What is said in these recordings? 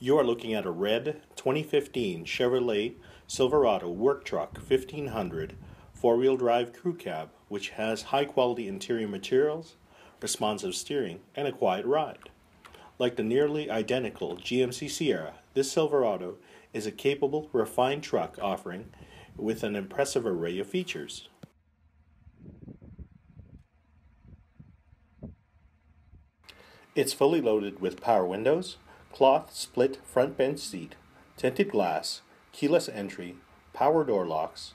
You are looking at a red 2015 Chevrolet Silverado work truck 1500 four-wheel drive crew cab, which has high-quality interior materials, responsive steering, and a quiet ride. Like the nearly identical GMC Sierra, this Silverado is a capable, refined truck offering with an impressive array of features. It's fully loaded with power windows, cloth split front bench seat, tinted glass, keyless entry, power door locks,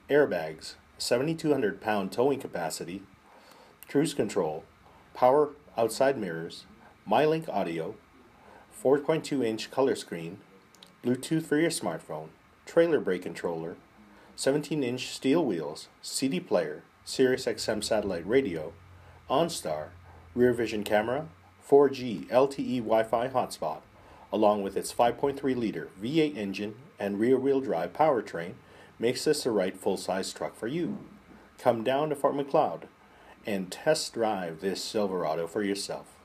airbags, 7,200-pound towing capacity, cruise control, power outside mirrors, MyLink audio, 4.2-inch color screen, Bluetooth for your smartphone, trailer brake controller, 17-inch steel wheels, CD player, Sirius XM satellite radio, OnStar, rear vision camera, 4G LTE Wi-Fi hotspot, along with its 5.3-liter V8 engine and rear-wheel drive powertrain, makes this the right full-size truck for you. Come down to Fort Macleod and test drive this Silverado for yourself.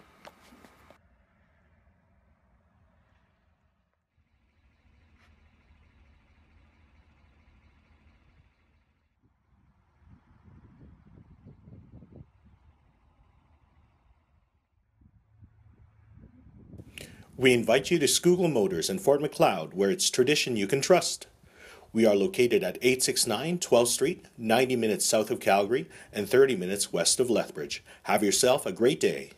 We invite you to Scougall Motors in Fort Macleod, where it's tradition you can trust. We are located at 869 12th Street, 90 minutes south of Calgary and 30 minutes west of Lethbridge. Have yourself a great day.